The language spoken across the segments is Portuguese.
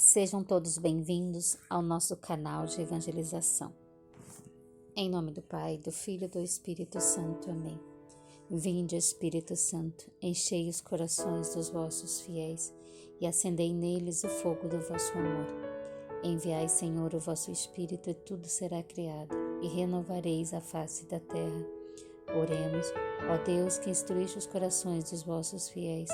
Sejam todos bem-vindos ao nosso canal de evangelização. Em nome do Pai, do Filho e do Espírito Santo. Amém. Vinde, Espírito Santo, enchei os corações dos vossos fiéis e acendei neles o fogo do vosso amor. Enviai, Senhor, o vosso Espírito e tudo será criado, e renovareis a face da terra. Oremos, ó Deus, que instruíste os corações dos vossos fiéis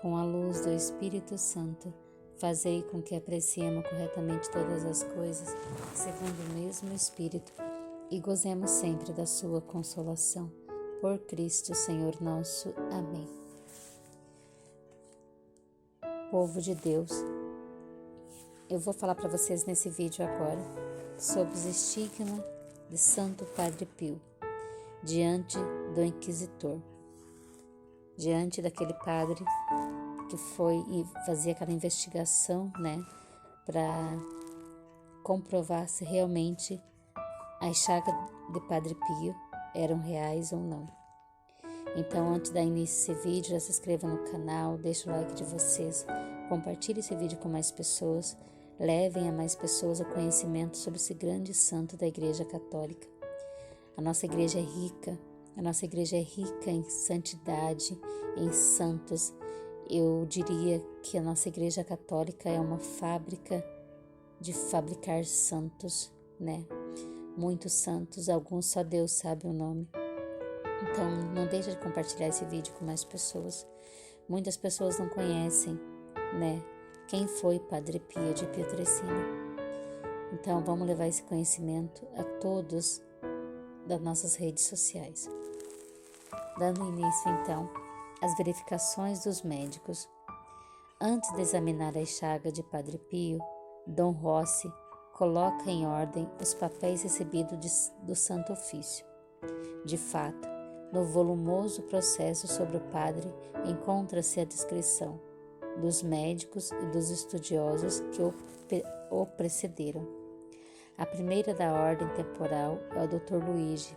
com a luz do Espírito Santo. Fazei com que apreciemos corretamente todas as coisas, segundo o mesmo Espírito, e gozemos sempre da sua consolação. Por Cristo, Senhor nosso. Amém. Povo de Deus, eu vou falar para vocês nesse vídeo agora sobre os estigmas de Santo Padre Pio, diante do Inquisitor, diante daquele padre que foi e fazia aquela investigação, para comprovar se realmente as chagas de Padre Pio eram reais ou não. Então, antes de dar início a esse vídeo, já se inscreva no canal, deixe o like de vocês, compartilhe esse vídeo com mais pessoas, levem a mais pessoas o conhecimento sobre esse grande santo da Igreja Católica. A nossa igreja é rica, em santidade, em santos. Eu diria que a nossa Igreja Católica é uma fábrica de fabricar santos, Muitos santos, alguns só Deus sabe o nome. Então, não deixe de compartilhar esse vídeo com mais pessoas. Muitas pessoas não conhecem, quem foi Padre Pio de Pietrelcina. Então, vamos levar esse conhecimento a todos das nossas redes sociais. Dando início, então, as verificações dos médicos. Antes de examinar a chaga de Padre Pio, Dom Rossi coloca em ordem os papéis recebidos do Santo Ofício. De fato, no volumoso processo sobre o padre encontra-se a descrição dos médicos e dos estudiosos que o precederam. A primeira da ordem temporal é o Dr. Luigi,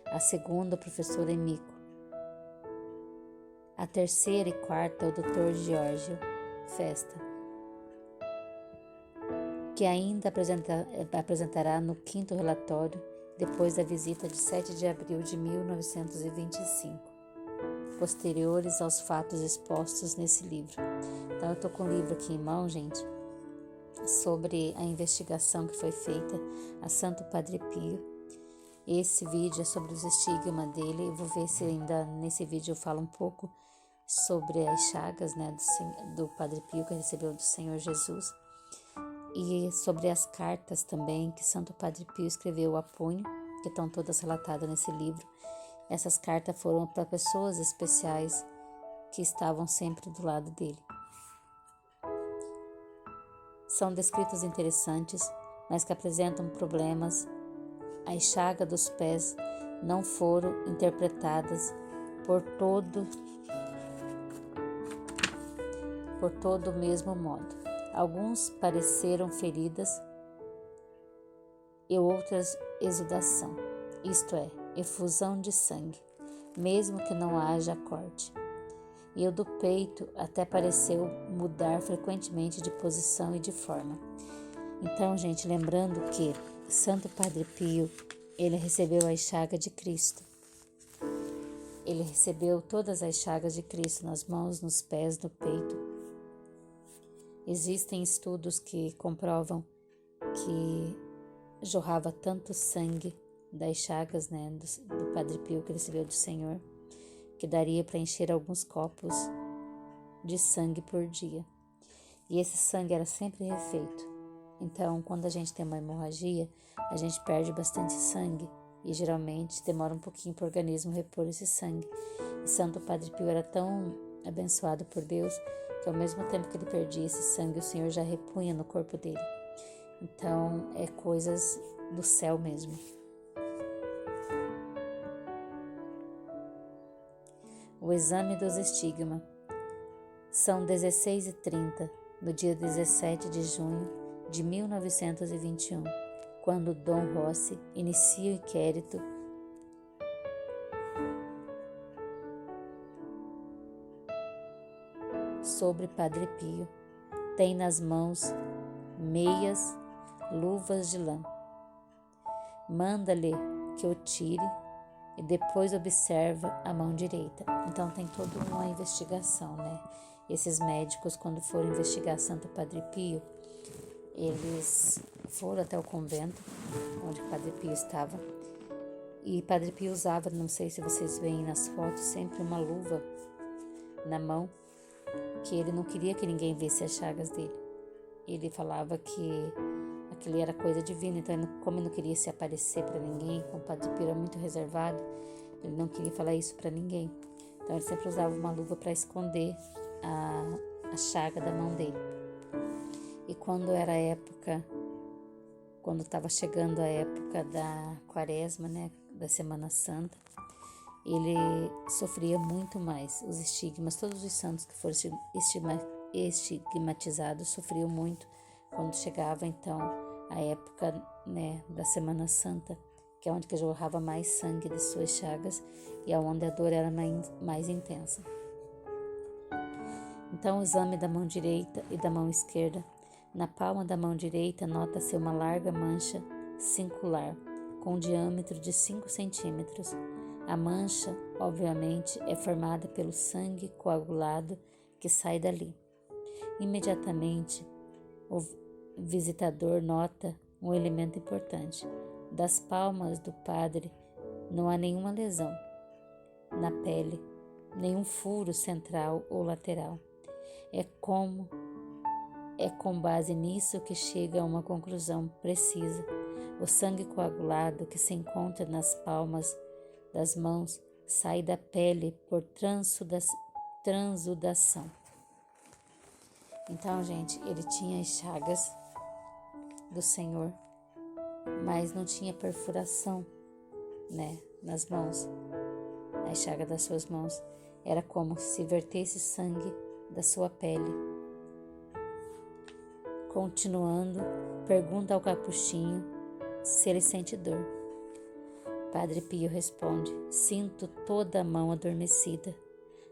a segunda o professor Emico, a terceira e quarta é o Dr. Giorgio Festa, que ainda apresentará no quinto relatório, depois da visita de 7 de abril de 1925, posteriores aos fatos expostos nesse livro. Então, eu estou com o livro aqui em mão, gente, sobre a investigação que foi feita a Santo Padre Pio. Esse vídeo é sobre os estigmas dele. Eu vou ver se ainda nesse vídeo eu falo um pouco sobre as chagas, do Padre Pio que recebeu do Senhor Jesus, e sobre as cartas também que Santo Padre Pio escreveu a punho, que estão todas relatadas nesse livro. Essas cartas foram para pessoas especiais que estavam sempre do lado dele. São descritos interessantes, mas que apresentam problemas. As chagas dos pés não foram interpretadas por todo o mesmo modo. Alguns pareceram feridas e outras exudação, isto é, efusão de sangue, mesmo que não haja corte. E o do peito até pareceu mudar frequentemente de posição e de forma. Então, gente, lembrando que Santo Padre Pio, ele recebeu as chagas de Cristo. Ele recebeu todas as chagas de Cristo nas mãos, nos pés, no peito. Existem estudos que comprovam que jorrava tanto sangue das chagas, do Padre Pio que recebeu do Senhor, que daria para encher alguns copos de sangue por dia. E esse sangue era sempre refeito. Então, quando a gente tem uma hemorragia, a gente perde bastante sangue e geralmente demora um pouquinho para o organismo repor esse sangue. E Santo Padre Pio era tão abençoado por Deus que ao mesmo tempo que ele perdia esse sangue, o Senhor já repunha no corpo dele. Então, é coisas do céu mesmo. O exame dos estigmas. São 16h30, no dia 17 de junho de 1921, quando Dom Rossi inicia o inquérito sobre Padre Pio, Tem nas mãos meias luvas de lã. Manda-lhe que o tire e depois observa a mão direita. Então tem toda uma investigação, né? Esses médicos, quando foram investigar Santo Padre Pio, eles foram até o convento onde o Padre Pio estava. E Padre Pio usava, não sei se vocês veem nas fotos, sempre uma luva na mão, que ele não queria que ninguém visse as chagas dele. Ele falava que aquilo era coisa divina, então como ele não queria se aparecer para ninguém, como o Padre Pio era muito reservado, ele não queria falar isso para ninguém. Então ele sempre usava uma luva para esconder a chaga da mão dele. E quando era época, quando estava chegando a época da Quaresma, né, da Semana Santa, ele sofria muito mais os estigmas. Todos os santos que foram estigmatizados sofriam muito quando chegava então a época, né, da Semana Santa, que é onde que jorrava mais sangue de suas chagas e onde a dor era mais intensa. Então o exame da mão direita e da mão esquerda. Na palma da mão direita nota-se uma larga mancha cincular, com um diâmetro de 5 centímetros. A mancha, obviamente, é formada pelo sangue coagulado que sai dali. Imediatamente, o visitador nota um elemento importante. Das palmas do padre não há nenhuma lesão na pele, nenhum furo central ou lateral. É com base nisso que chega a uma conclusão precisa. O sangue coagulado que se encontra nas palmas das mãos sai da pele por transudação. Então, gente, ele tinha as chagas do Senhor, mas não tinha perfuração, né, nas mãos. As chagas das suas mãos era como se vertesse sangue da sua pele. Continuando, pergunta ao capuchinho se ele sente dor. Padre Pio responde: sinto toda a mão adormecida.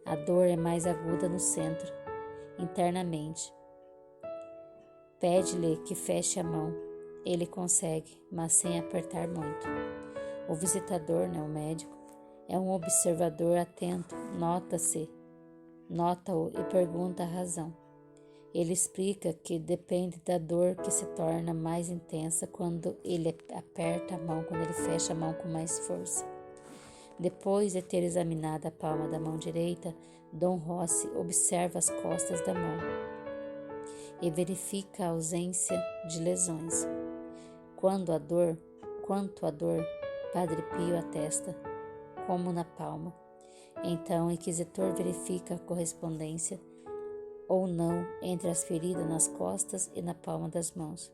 A dor é mais aguda no centro, internamente. Pede-lhe que feche a mão. Ele consegue, mas sem apertar muito. O visitador, né, o médico, é um observador atento, nota-o e pergunta a razão. Ele explica que depende da dor que se torna mais intensa quando ele aperta a mão, quando ele fecha a mão com mais força. Depois de ter examinado a palma da mão direita, Dom Rossi observa as costas da mão e verifica a ausência de lesões. Quanto à dor, Padre Pio atesta, como na palma. Então o inquisitor verifica a correspondência ou não entre as feridas nas costas e na palma das mãos.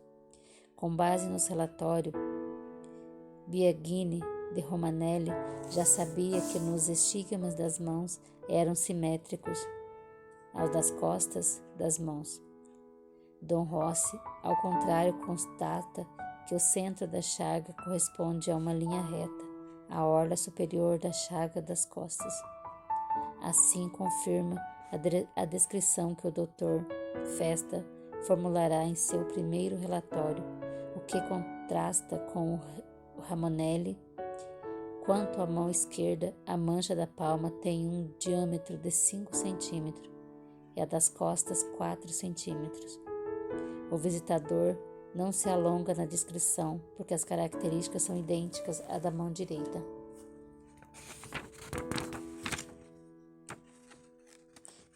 Com base nos relatórios, Biagini de Romanelli já sabia que nos estigmas das mãos eram simétricos aos das costas das mãos. Dom Rossi, ao contrário, constata que o centro da chaga corresponde a uma linha reta, a orla superior da chaga das costas. Assim confirma a descrição que o Dr. Festa formulará em seu primeiro relatório, o que contrasta com o Ramonelli. Quanto à mão esquerda, a mancha da palma tem um diâmetro de 5 centímetros e a das costas 4 centímetros. O visitador não se alonga na descrição, porque as características são idênticas à da mão direita.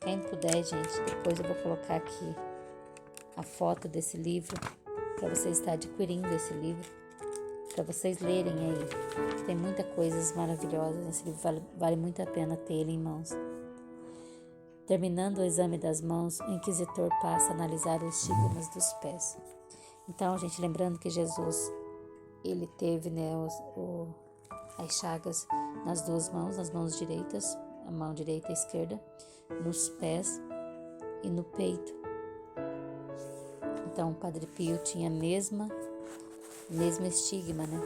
Quem puder, gente, depois eu vou colocar aqui a foto desse livro para você estar adquirindo esse livro, para vocês lerem aí. Tem muitas coisas maravilhosas, esse livro vale muito a pena ter ele em mãos. Terminando o exame das mãos, o inquisitor passa a analisar os estigmas dos pés. Então, gente, lembrando que Jesus, ele teve, né, as chagas nas duas mãos, nas mãos direitas, a mão direita e a esquerda, nos pés e no peito. Então, o Padre Pio tinha mesmo estigma, né?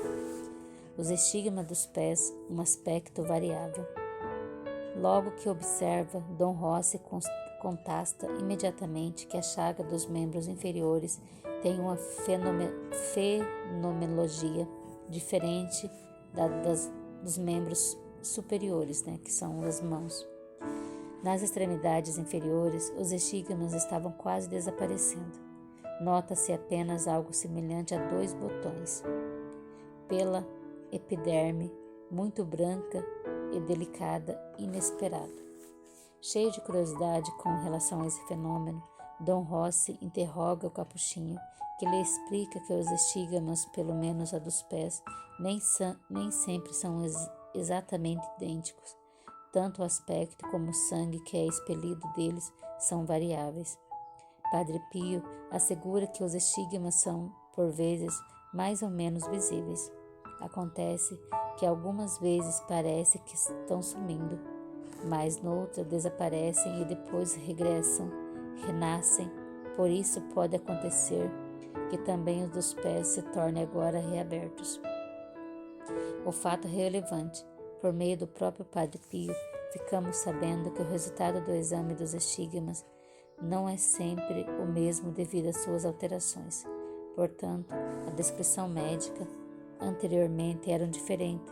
Os estigmas dos pés, um aspecto variável. Logo que observa, Dom Rossi contasta imediatamente que a chaga dos membros inferiores tem uma fenomenologia diferente dos membros superiores, que são as mãos. Nas extremidades inferiores, os estigmas estavam quase desaparecendo. Nota-se apenas algo semelhante a 2 botões. Pela epiderme, muito branca e delicada, inesperado. Cheio de curiosidade com relação a esse fenômeno, Dom Rossi interroga o capuchinho, que lhe explica que os estigmas, pelo menos a dos pés, nem sempre são exatamente idênticos. Tanto o aspecto como o sangue que é expelido deles são variáveis. Padre Pio assegura que os estigmas são, por vezes, mais ou menos visíveis. Acontece que algumas vezes parece que estão sumindo, mas noutra desaparecem e depois regressam, renascem. Por isso pode acontecer que também os dos pés se tornem agora reabertos. O fato é relevante. Por meio do próprio Padre Pio, ficamos sabendo que o resultado do exame dos estigmas não é sempre o mesmo devido às suas alterações. Portanto, a descrição médica anteriormente era diferente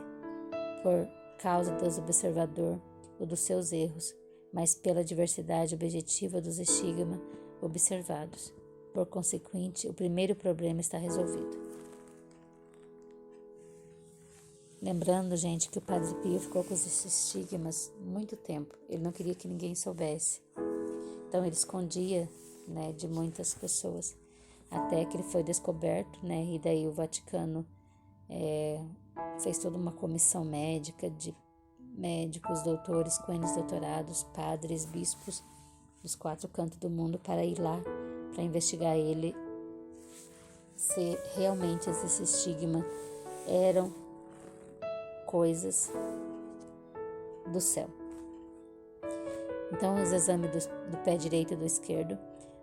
por causa do observador ou dos seus erros, mas pela diversidade objetiva dos estigmas observados. Por consequente, o primeiro problema está resolvido. Lembrando, gente, que o Padre Pio ficou com esses estigmas muito tempo. Ele não queria que ninguém soubesse. Então ele escondia, de muitas pessoas, até que ele foi descoberto, e daí o Vaticano fez toda uma comissão médica de médicos, doutores, com eles doutorados, padres, bispos dos 4 cantos do mundo para ir lá para investigar ele, se realmente esse estigma eram coisas do céu. Então, os exames do pé direito e do esquerdo.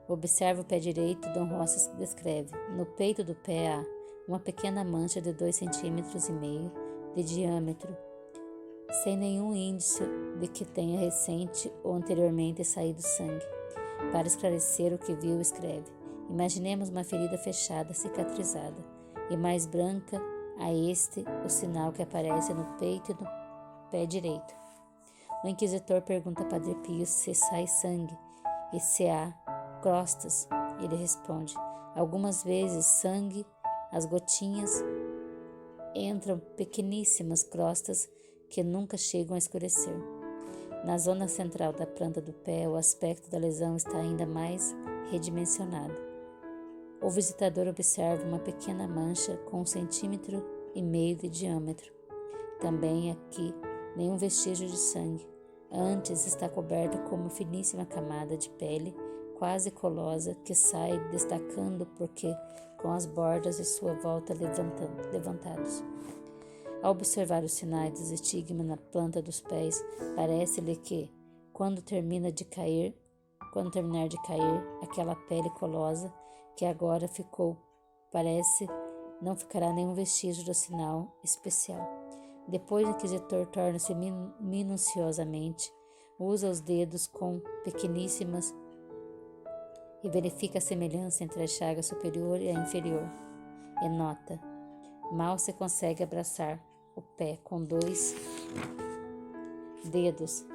Observa o pé direito, Dom Rossi descreve. No peito do pé há uma pequena mancha de 2,5 cm de diâmetro, sem nenhum indício de que tenha recente ou anteriormente saído sangue. Para esclarecer o que viu, escreve: imaginemos uma ferida fechada, cicatrizada, e mais branca a o sinal que aparece no peito e no pé direito. O inquisidor pergunta a Padre Pio se sai sangue e se há crostas. Ele responde: algumas vezes sangue, as gotinhas entram pequeníssimas crostas que nunca chegam a escurecer. Na zona central da planta do pé, o aspecto da lesão está ainda mais redimensionado. O visitador observa uma pequena mancha com 1,5 cm de diâmetro. Também aqui, nenhum vestígio de sangue. Antes está coberta com uma finíssima camada de pele, quase colosa, que sai destacando porque com as bordas de sua volta levantados. Ao observar os sinais dos estigmas na planta dos pés, parece-lhe que, quando terminar de cair, aquela pele colosa que agora ficou, parece não ficará nenhum vestígio do sinal especial. Depois o inquisidor torna-se minuciosamente, usa os dedos com pequeníssimas e verifica a semelhança entre a chaga superior e a inferior. E nota: mal se consegue abraçar o pé com 2 dedos,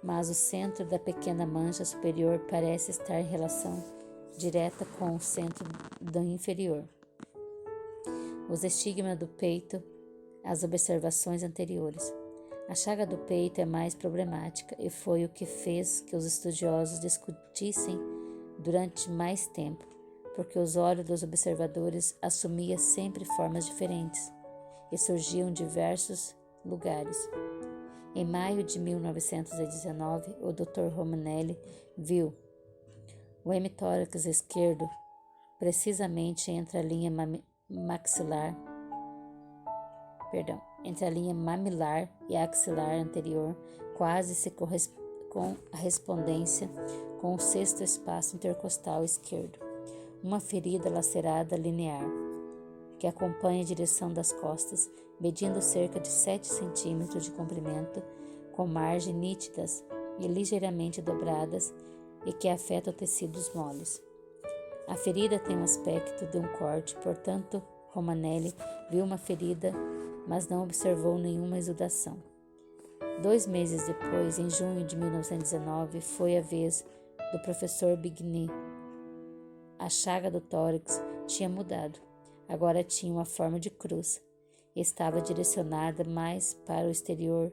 mas o centro da pequena mancha superior parece estar em relação direta com o centro do inferior. Os estigmas do peito, as observações anteriores. A chaga do peito é mais problemática e foi o que fez que os estudiosos discutissem durante mais tempo, porque os olhos dos observadores assumiam sempre formas diferentes e surgiam em diversos lugares. Em maio de 1919, o Dr. Romanelli viu o hemitórax esquerdo, precisamente entre a linha mamilar e axilar anterior, quase se com a respondência com o 6º espaço intercostal esquerdo, uma ferida lacerada linear, que acompanha a direção das costas, medindo cerca de 7 cm de comprimento, com margens nítidas e ligeiramente dobradas e que afetam tecidos moles. A ferida tem o aspecto de um corte, portanto, Romanelli viu uma ferida, mas não observou nenhuma exudação. 2 meses depois, em junho de 1919, foi a vez do professor Bigny. A chaga do tórax tinha mudado. Agora tinha uma forma de cruz. Estava direcionada mais para o exterior.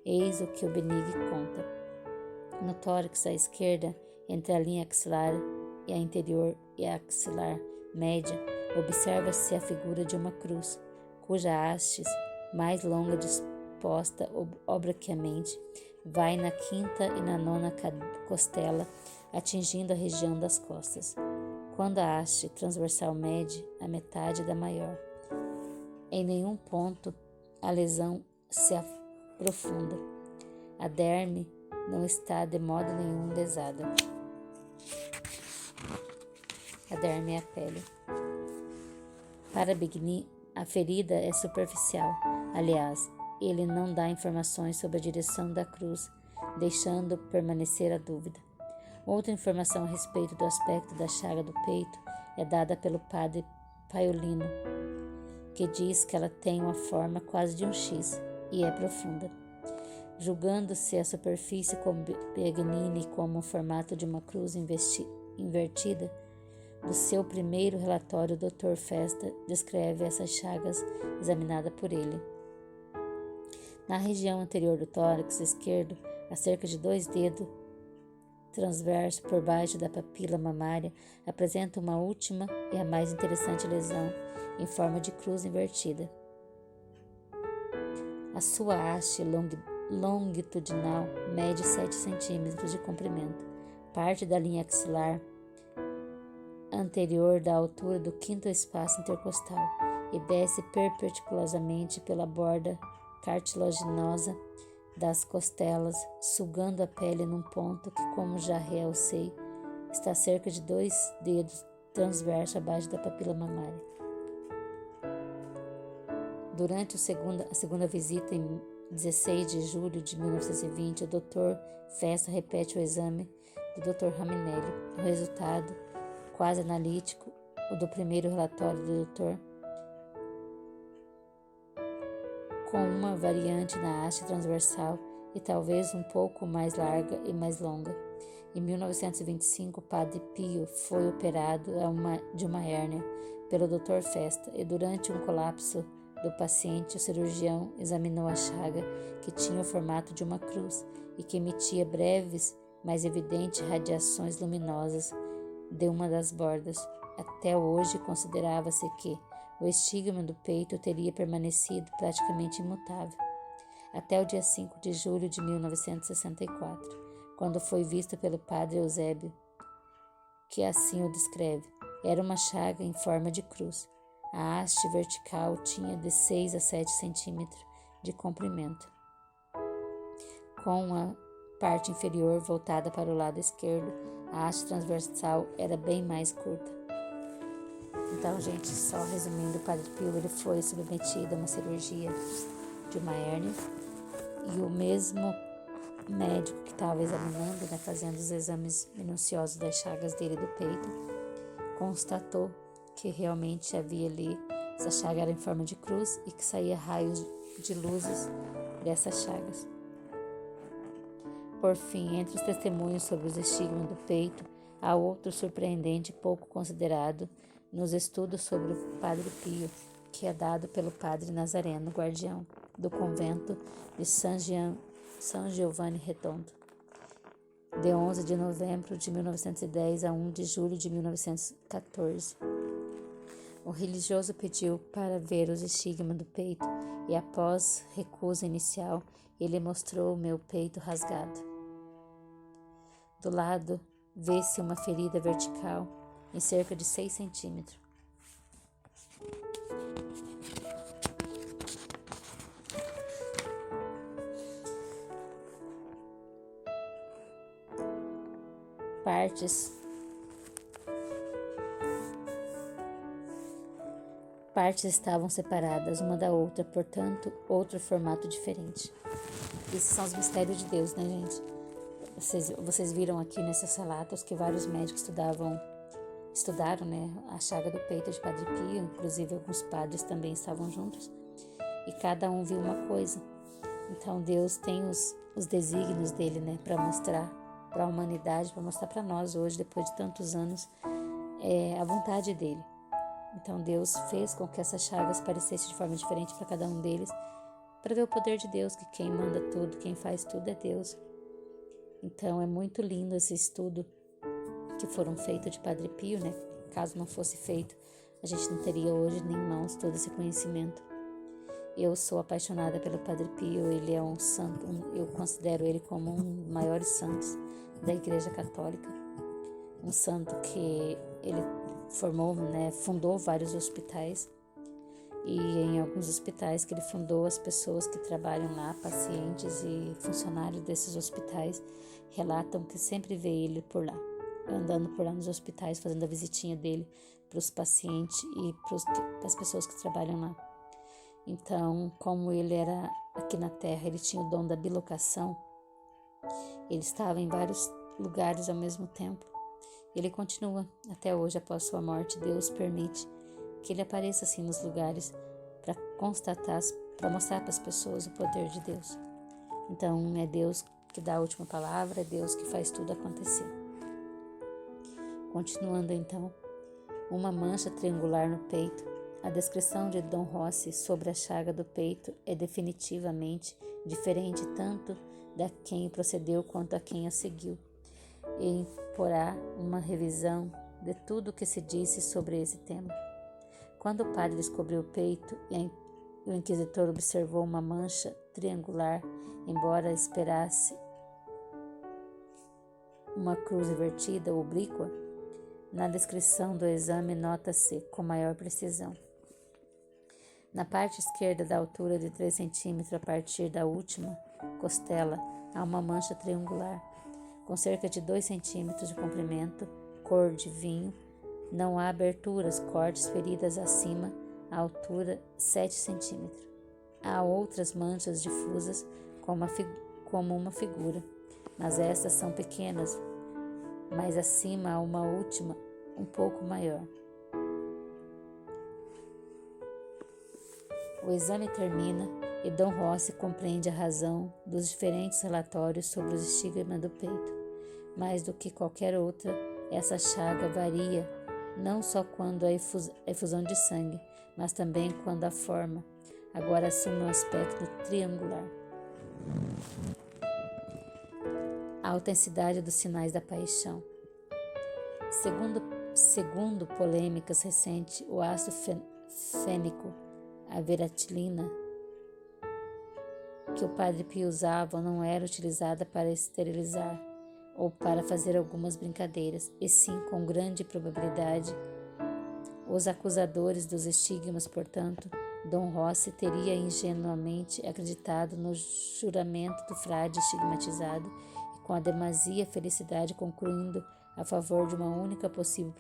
Eis o que o Benigni conta. No tórax à esquerda, entre a linha axilar e a interior e a axilar média, observa-se a figura de uma cruz, cuja haste mais longa disposta obliquamente vai na quinta e na nona costela, atingindo a região das costas, quando a haste transversal mede a metade da maior. Em nenhum ponto a lesão se aprofunda. A derme não está de modo nenhum lesada. A derme é a pele. Para Bigny, a ferida é superficial. Aliás, ele não dá informações sobre a direção da cruz, deixando permanecer a dúvida. Outra informação a respeito do aspecto da chaga do peito é dada pelo padre Paolino, que diz que ela tem uma forma quase de um X e é profunda. Julgando-se a superfície como Bigny como um formato de uma cruz invertida, do seu primeiro relatório, o Dr. Festa descreve essas chagas examinadas por ele. Na região anterior do tórax esquerdo, a cerca de 2 dedos, transverso por baixo da papila mamária, apresenta uma última e a mais interessante lesão em forma de cruz invertida. A sua haste longitudinal mede 7 centímetros de comprimento, parte da linha axilar anterior da altura do quinto espaço intercostal e desce perpendicularmente pela borda cartilaginosa das costelas, sugando a pele num ponto que, como já realcei, está cerca de 2 dedos transverso abaixo da papila mamária. Durante a segunda visita, em 16 de julho de 1920, o Dr. Festa repete o exame do Dr. Raminelli. O resultado, quase analítico, o do primeiro relatório do Dr., com uma variante na haste transversal e talvez um pouco mais larga e mais longa. Em 1925, o padre Pio foi operado de uma hérnia pelo Dr. Festa e durante um colapso do paciente, o cirurgião examinou a chaga, que tinha o formato de uma cruz e que emitia breves, mas evidentes radiações luminosas de uma das bordas. Até hoje considerava-se que o estigma do peito teria permanecido praticamente imutável, até o dia 5 de julho de 1964, quando foi visto pelo padre Eusébio, que assim o descreve. Era uma chaga em forma de cruz. A haste vertical tinha de 6 a 7 centímetros de comprimento, com a parte inferior voltada para o lado esquerdo. A haste transversal era bem mais curta. Então, gente, só resumindo, o padre Pio ele foi submetido a uma cirurgia de uma hérnia e o mesmo médico que estava examinando, fazendo os exames minuciosos das chagas dele do peito, constatou que realmente havia ali, essa chaga era em forma de cruz e que saía raios de luzes dessas chagas. Por fim, entre os testemunhos sobre os estigmas do peito, há outro surpreendente pouco considerado nos estudos sobre o padre Pio, que é dado pelo padre Nazareno, guardião do convento de San Giovanni Redondo, de 11 de novembro de 1910 a 1 de julho de 1914. O religioso pediu para ver os estigmas do peito e, após recusa inicial, ele mostrou o meu peito rasgado. Do lado, vê-se uma ferida vertical em cerca de 6 centímetros. Partes estavam separadas uma da outra, portanto, outro formato diferente. Esses são os mistérios de Deus, né, gente? Vocês viram aqui nesses relatos que vários médicos estudaram, né, a chaga do peito de Padre Pio, inclusive alguns padres também estavam juntos, e cada um viu uma coisa. Então Deus tem os desígnios dele, né, para mostrar para a humanidade, para mostrar para nós hoje, depois de tantos anos, a vontade dele. Então Deus fez com que essas chagas parecessem de forma diferente para cada um deles, para ver o poder de Deus, que quem manda tudo, quem faz tudo é Deus. Então é muito lindo esse estudo que foram feitos de Padre Pio, né? Caso não fosse feito, a gente não teria hoje nem em mãos todo esse conhecimento. Eu sou apaixonada pelo Padre Pio, ele é um santo, eu considero ele como um dos maiores santos da Igreja Católica. Um santo que ele fundou vários hospitais, e em alguns hospitais que ele fundou, as pessoas que trabalham lá, pacientes e funcionários desses hospitais, relatam que sempre vê ele por lá, andando por lá nos hospitais, fazendo a visitinha dele para os pacientes e para as pessoas que trabalham lá. Então, como ele era aqui na Terra, ele tinha o dom da bilocação, ele estava em vários lugares ao mesmo tempo. Ele continua até hoje, após sua morte. Deus permite que ele apareça assim nos lugares para constatar, para mostrar para as pessoas o poder de Deus. Então é Deus que dá a última palavra, é Deus que faz tudo acontecer. Continuando então, uma mancha triangular no peito. A descrição de Dom Rossi sobre a chaga do peito é definitivamente diferente tanto da quem procedeu quanto a quem a seguiu, e imporá uma revisão de tudo o que se disse sobre esse tema. Quando o padre descobriu o peito e o inquisitor observou uma mancha triangular, embora esperasse uma cruz invertida ou oblíqua, na descrição do exame nota-se com maior precisão. Na parte esquerda, da altura de 3 centímetros a partir da última costela, há uma mancha triangular, com cerca de 2 centímetros de comprimento, cor de vinho. Não há aberturas, cortes, feridas acima, a altura 7 centímetros. Há outras manchas difusas como uma figura, mas estas são pequenas, mas acima há uma última, um pouco maior. O exame termina e Dom Rossi compreende a razão dos diferentes relatórios sobre os estigmas do peito. Mais do que qualquer outra, essa chaga varia não só quando há efusão de sangue, mas também quando a forma agora assume um aspecto triangular. A autenticidade dos sinais da paixão. Segundo polêmicas recentes, o ácido fênico, a veratilina, que o Padre Pio usava, não era utilizada para esterilizar ou para fazer algumas brincadeiras, e sim, com grande probabilidade, os acusadores dos estigmas. Portanto, Dom Rossi teria ingenuamente acreditado no juramento do frade estigmatizado e com a demasia felicidade concluindo a favor de uma única possível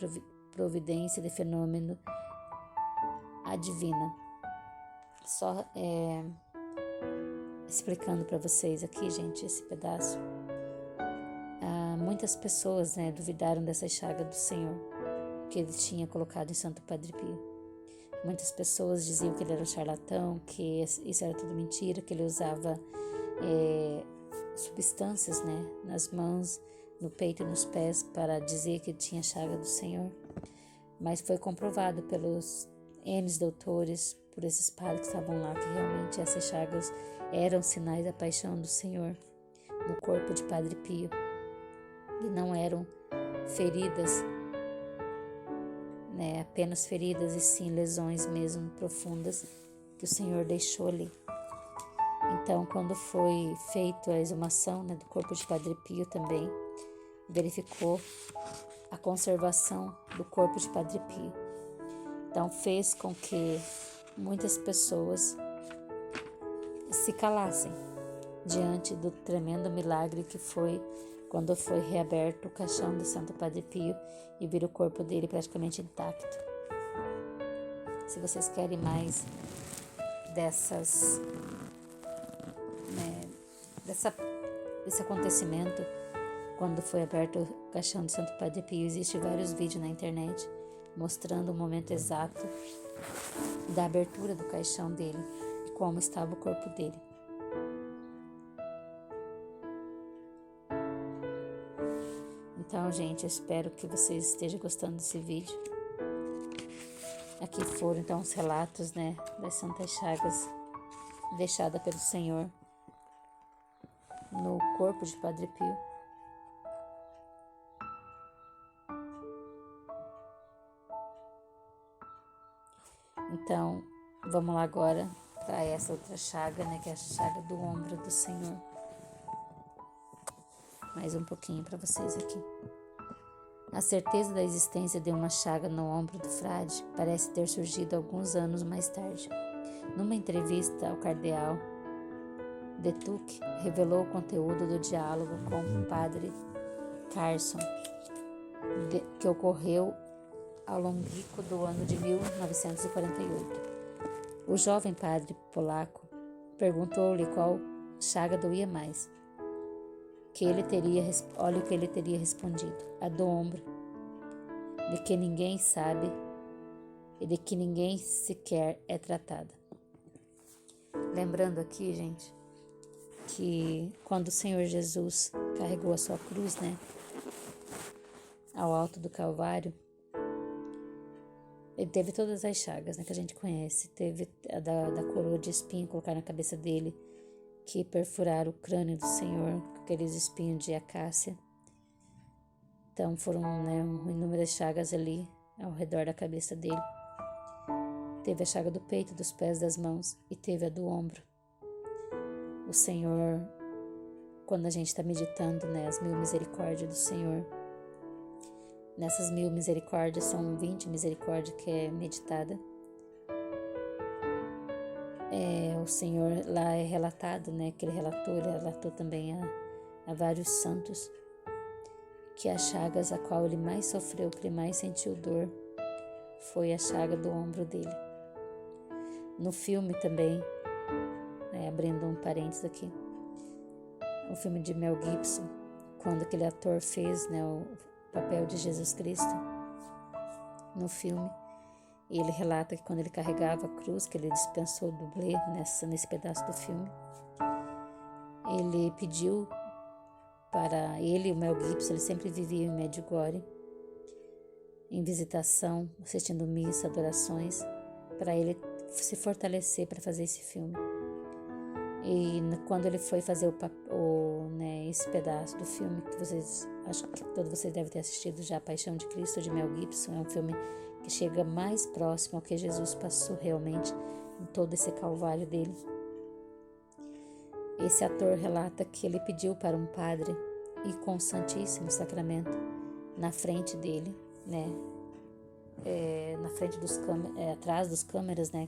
providência de fenômeno adivina. Só explicando para vocês aqui, gente, esse pedaço. Muitas pessoas, duvidaram dessa chaga do Senhor que ele tinha colocado em Santo Padre Pio. Muitas pessoas diziam que ele era um charlatão, que isso era tudo mentira, que ele usava substâncias, nas mãos, no peito e nos pés para dizer que ele tinha a chaga do Senhor. Mas foi comprovado pelos N doutores, por esses padres que estavam lá, que realmente essas chagas eram sinais da paixão do Senhor no corpo de Padre Pio. E não eram feridas, apenas feridas, e sim lesões mesmo profundas que o Senhor deixou ali. Então, quando foi feita a exumação do corpo de Padre Pio também, verificou a conservação do corpo de Padre Pio. Então, fez com que muitas pessoas se calassem diante do tremendo milagre que foi quando foi reaberto o caixão de Santo Padre Pio e viram o corpo dele praticamente intacto. Se vocês querem mais desse acontecimento, Quando foi aberto o caixão de Santo Padre Pio, existem vários vídeos na internet mostrando o momento exato da abertura do caixão dele e como estava o corpo dele. Então, gente, eu espero que vocês estejam gostando desse vídeo. Aqui foram, então, os relatos, né, das Santas Chagas deixadas pelo Senhor no corpo de Padre Pio. Então, vamos lá agora para essa outra chaga, né, que é a chaga do ombro do Senhor. Mais um pouquinho para vocês aqui. A certeza da existência de uma chaga no ombro do frade parece ter surgido alguns anos mais tarde. Numa entrevista ao cardeal, de Tuc revelou o conteúdo do diálogo com o padre Carson, que ocorreu ao longico do ano de 1948. O jovem padre polaco perguntou-lhe qual chaga doía mais. Olha o que ele teria respondido: a do ombro, de que ninguém sabe e de que ninguém sequer é tratada. Lembrando aqui, gente, que quando o Senhor Jesus carregou a sua cruz, né, ao alto do Calvário, ele teve todas as chagas, né, que a gente conhece. Teve a da coroa de espinho, colocar na cabeça dele, que perfuraram o crânio do Senhor com aqueles espinhos de acácia. Então foram, né, inúmeras chagas ali ao redor da cabeça dele. Teve a chaga do peito, dos pés, das mãos, e teve a do ombro. O Senhor, quando a gente está meditando, né, as 1000 misericórdias do Senhor, nessas 1000 misericórdias são 20 misericórdias que é meditada. O Senhor lá é relatado, né, que ele relatou também a vários santos, que as chagas a qual ele mais sofreu, que ele mais sentiu dor, foi a chaga do ombro dele. No filme também, né, abrindo um parênteses aqui, o filme de Mel Gibson, quando aquele ator fez, né, o papel de Jesus Cristo no filme, ele relata que quando ele carregava a cruz, que ele dispensou o dublê nesse pedaço do filme, ele pediu para ele, o Mel Gibson, ele sempre vivia em Medjugorje, em visitação, assistindo missa, adorações, para ele se fortalecer para fazer esse filme. E quando ele foi fazer né, esse pedaço do filme, que acho que todos vocês devem ter assistido já, Paixão de Cristo, de Mel Gibson, é um filme que chega mais próximo ao que Jesus passou realmente em todo esse calvário dele. Esse ator relata que ele pediu para um padre ir com o Santíssimo Sacramento na frente dele, né, na frente atrás dos câmeras, né,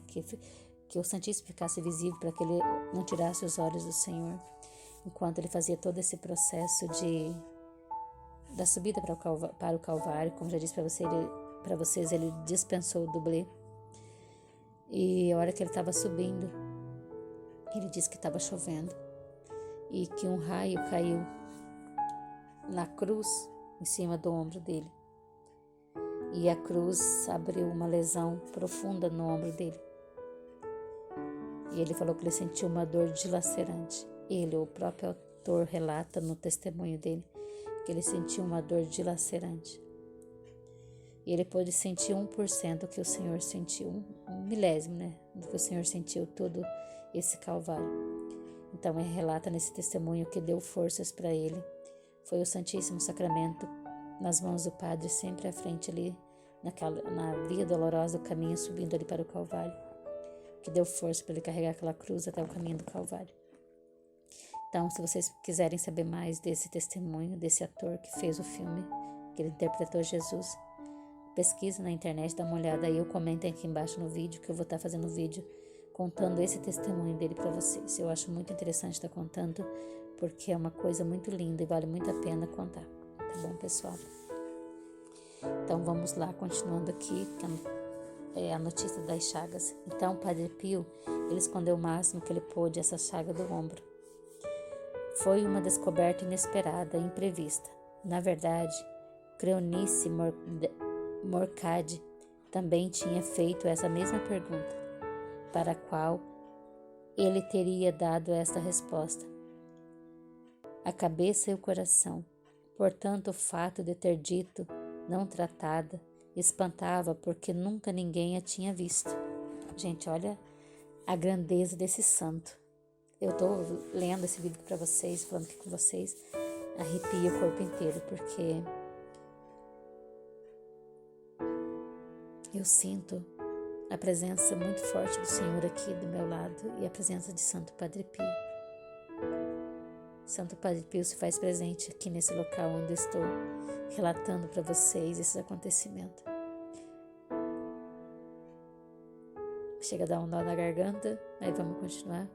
que o Santíssimo ficasse visível para que ele não tirasse os olhos do Senhor, enquanto ele fazia todo esse processo da subida para o Calvário. Como já disse para vocês, ele dispensou o dublê. E a hora que ele estava subindo, ele disse que estava chovendo e que um raio caiu na cruz em cima do ombro dele. E a cruz abriu uma lesão profunda no ombro dele. E ele falou que ele sentiu uma dor dilacerante. O próprio autor, relata no testemunho dele que ele sentiu uma dor dilacerante. E ele pôde sentir 1% do que o Senhor sentiu, um milésimo, né, do que o Senhor sentiu todo esse calvário. Então ele relata nesse testemunho que deu forças para ele foi o Santíssimo Sacramento nas mãos do Padre, sempre à frente ali, na via dolorosa do caminho, subindo ali para o Calvário, que deu força para ele carregar aquela cruz até o caminho do Calvário. Então, se vocês quiserem saber mais desse testemunho, desse ator que fez o filme, que ele interpretou Jesus, pesquisa na internet, dá uma olhada aí, ou comentem aqui embaixo no vídeo, que eu vou estar fazendo um vídeo contando esse testemunho dele para vocês. Eu acho muito interessante estar contando, porque é uma coisa muito linda e vale muito a pena contar. Tá bom, pessoal? Então, vamos lá, continuando aqui, a notícia das chagas. Então, o Padre Pio, ele escondeu o máximo que ele pôde essa chaga do ombro. Foi uma descoberta inesperada e imprevista. Na verdade, Cleonice Morcade também tinha feito essa mesma pergunta, para a qual ele teria dado esta resposta: a cabeça e o coração. Portanto, o fato de ter dito não tratada espantava, porque nunca ninguém a tinha visto. Gente, olha a grandeza desse santo. Eu tô lendo esse livro para vocês, falando aqui com vocês, arrepia o corpo inteiro, porque eu sinto a presença muito forte do Senhor aqui do meu lado e a presença de Santo Padre Pio. Santo Padre Pio se faz presente aqui nesse local onde eu estou relatando para vocês esses acontecimentos. Chega a dar um nó na garganta, mas vamos continuar.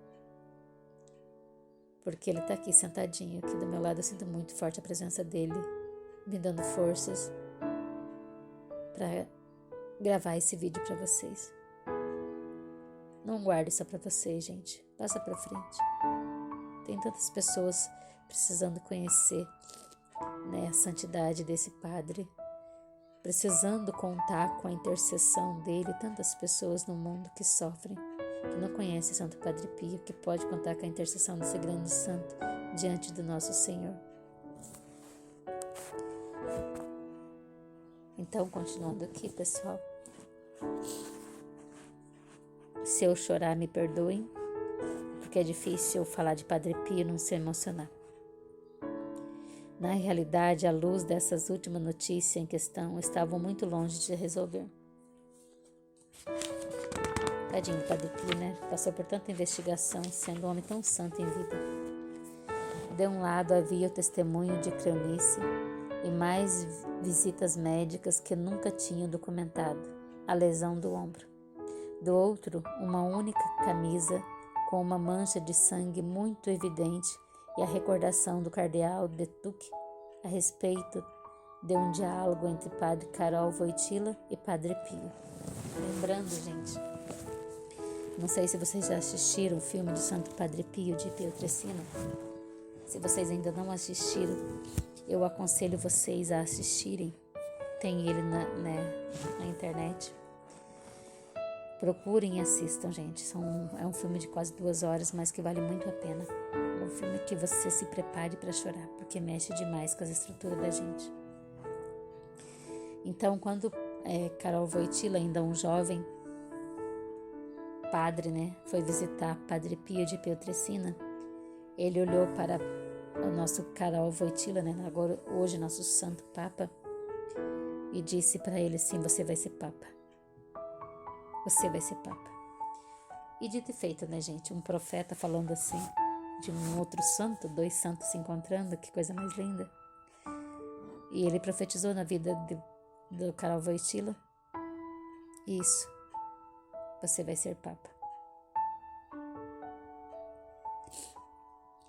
Porque ele está aqui sentadinho, aqui do meu lado. Eu sinto muito forte a presença dele, me dando forças para gravar esse vídeo para vocês. Não guarde só para vocês, gente. Passa para frente. Tem tantas pessoas precisando conhecer, né, a santidade desse padre, precisando contar com a intercessão dele. Tantas pessoas no mundo que sofrem, que não conhecem Santo Padre Pio, que pode contar com a intercessão desse grande santo diante do nosso Senhor. Então, continuando aqui, pessoal. Se eu chorar, me perdoem, porque é difícil eu falar de Padre Pio e não se emocionar. Na realidade, a luz dessas últimas notícias em questão estavam muito longe de resolver. Tadinho do Padre Pio, né? Passou por tanta investigação, sendo um homem tão santo em vida. De um lado havia o testemunho de Cleonice e mais visitas médicas que nunca tinham documentado a lesão do ombro. Do outro, uma única camisa com uma mancha de sangue muito evidente e a recordação do cardeal de Tuque a respeito de um diálogo entre Padre Karol Wojtyła e Padre Pio. Lembrando, gente, não sei se vocês já assistiram o filme do Santo Padre Pio de Pietrelcina. Se vocês ainda não assistiram, eu aconselho vocês a assistirem. Tem ele na internet. Procurem e assistam, gente. É um filme de quase 2 horas, mas que vale muito a pena. É um filme que você se prepare para chorar, porque mexe demais com as estruturas da gente. Então, quando Karol Wojtyła, ainda um jovem padre, né, foi visitar Padre Pio de Pietrelcina, ele olhou para o nosso Karol Wojtyła, né, agora hoje nosso Santo Papa, e disse para ele assim: você vai ser Papa. Você vai ser Papa. E dito e feito, né, gente? Um profeta falando assim de um outro santo, 2 santos se encontrando, que coisa mais linda. E ele profetizou na vida do Karol Wojtyła: isso, você vai ser Papa.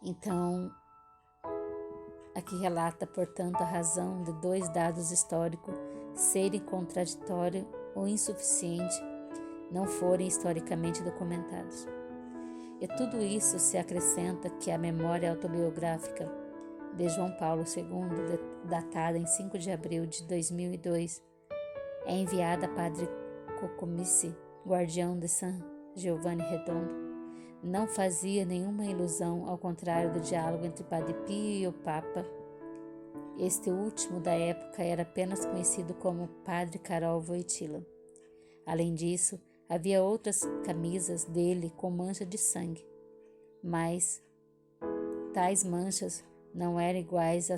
Então, aqui relata, portanto, a razão de 2 dados históricos serem contraditórios ou insuficientes, não forem historicamente documentados. E tudo isso se acrescenta que a memória autobiográfica de João Paulo II, datada em 5 de abril de 2002, é enviada a Padre Cocomici, guardião de San Giovanni Redondo, não fazia nenhuma ilusão, ao contrário do diálogo entre Padre Pio e o Papa. Este último da época era apenas conhecido como Padre Karol Wojtyła. Além disso, havia outras camisas dele com mancha de sangue, mas tais manchas não eram iguais à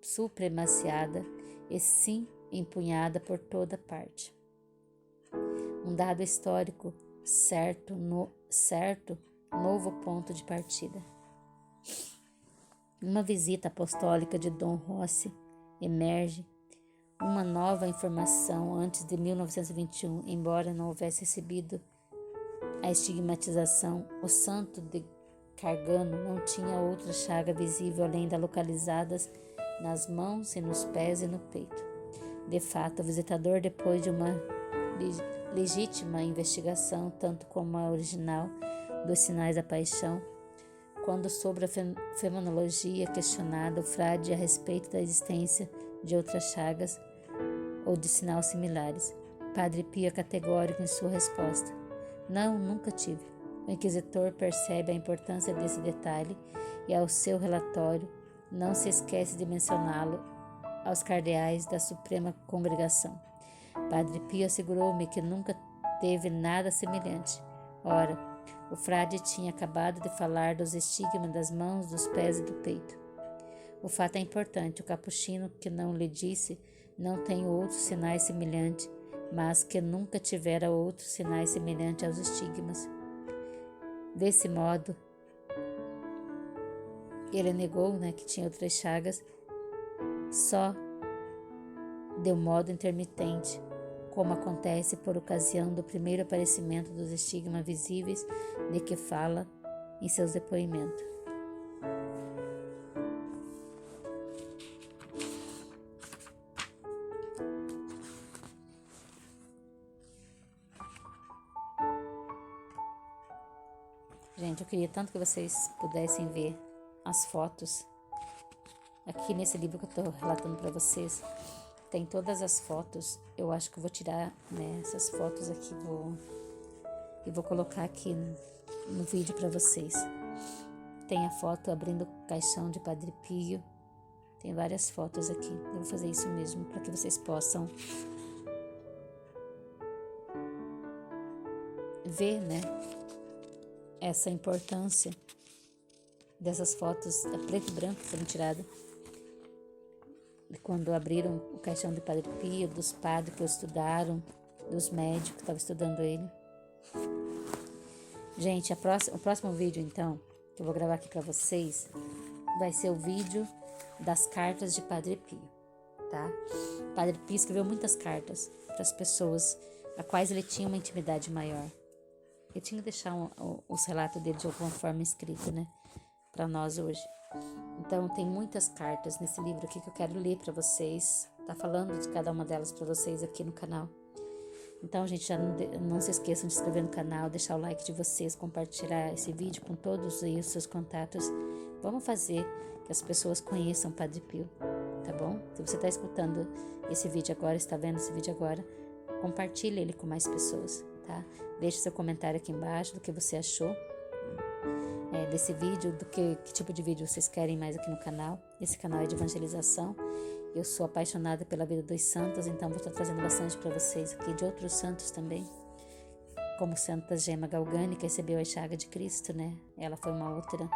supremaciada e sim empunhada por toda parte. Um dado histórico certo, novo ponto de partida. Uma visita apostólica de Dom Rossi emerge uma nova informação antes de 1921, embora não houvesse recebido a estigmatização. O santo de Gargano não tinha outra chaga visível além das localizadas nas mãos e nos pés e no peito. De fato, o visitador, depois de uma legítima investigação, tanto como a original dos sinais da paixão, Quando sobre a fenomenologia questionada o frade a respeito da existência de outras chagas ou de sinais similares, Padre Pio é categórico em sua resposta: não, nunca tive. O inquisitor percebe a importância desse detalhe e, ao seu relatório, não se esquece de mencioná-lo aos cardeais da Suprema Congregação. Padre Pio assegurou-me que nunca teve nada semelhante. Ora, o frade tinha acabado de falar dos estigmas das mãos, dos pés e do peito. O fato é importante. O capuchino que não lhe disse não tem outros sinais semelhantes, mas que nunca tivera outros sinais semelhantes aos estigmas. Desse modo, ele negou, que tinha outras chagas, só de um modo intermitente, como acontece por ocasião do primeiro aparecimento dos estigmas visíveis de que fala em seus depoimentos. Gente, eu queria tanto que vocês pudessem ver as fotos. Aqui nesse livro que eu estou relatando para vocês, tem todas as fotos. Eu acho que eu vou tirar, essas fotos aqui e vou colocar aqui no vídeo para vocês. Tem a foto abrindo o caixão de Padre Pio. Tem várias fotos aqui. Eu vou fazer isso mesmo para que vocês possam ver, essa importância dessas fotos preto e branco que foram tiradas quando abriram o caixão de Padre Pio, dos padres que o estudaram, dos médicos que estavam estudando ele. Gente, o próximo vídeo, então, que eu vou gravar aqui para vocês, vai ser o vídeo das cartas de Padre Pio, tá? Padre Pio escreveu muitas cartas para as pessoas a quais ele tinha uma intimidade maior. Eu tinha que deixar os relatos dele de alguma forma escrito, para nós hoje. Então, tem muitas cartas nesse livro aqui que eu quero ler para vocês. Tá falando de cada uma delas para vocês aqui no canal. Então, gente, já não se esqueçam de se inscrever no canal, deixar o like de vocês, compartilhar esse vídeo com todos os seus contatos. Vamos fazer que as pessoas conheçam Padre Pio, tá bom? Se você está escutando esse vídeo agora, está vendo esse vídeo agora, compartilhe ele com mais pessoas, tá? Deixe seu comentário aqui embaixo do que você achou desse vídeo, do que tipo de vídeo vocês querem mais aqui no canal. Esse canal é de evangelização. Eu sou apaixonada pela vida dos santos, então vou estar trazendo bastante para vocês aqui de outros santos também, como Santa Gema Galgani, que recebeu a chaga de Cristo, Ela foi uma outra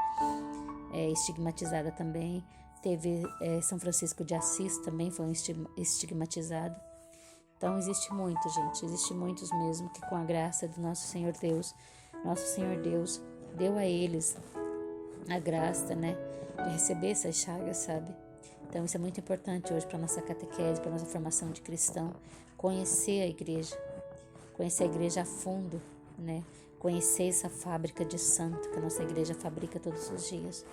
estigmatizada também. Teve São Francisco de Assis também, foi um estigmatizado. Então existe muito, gente, existe muitos mesmo que com a graça do nosso Senhor Deus deu a eles a graça, de receber essas chagas, sabe? Então isso é muito importante hoje para nossa catequese, para nossa formação de cristão, conhecer a igreja a fundo, conhecer essa fábrica de santo que a nossa igreja fabrica todos os dias.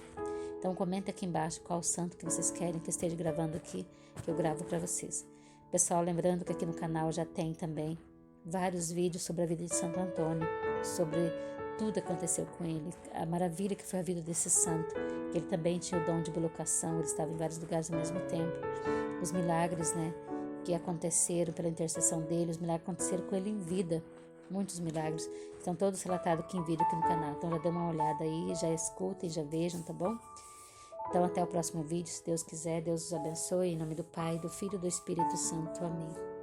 Então comenta aqui embaixo qual santo que vocês querem que eu esteja gravando aqui, que eu gravo para vocês. Pessoal, lembrando que aqui no canal já tem também vários vídeos sobre a vida de Santo Antônio, sobre tudo que aconteceu com ele, a maravilha que foi a vida desse santo, que ele também tinha o dom de bilocação, ele estava em vários lugares ao mesmo tempo, os milagres, que aconteceram pela intercessão dele, os milagres aconteceram com ele em vida, muitos milagres, estão todos relatados aqui em vídeo aqui no canal, então já dê uma olhada aí, já escutem, já vejam, tá bom? Então até o próximo vídeo, se Deus quiser, Deus os abençoe, em nome do Pai, do Filho e do Espírito Santo, amém.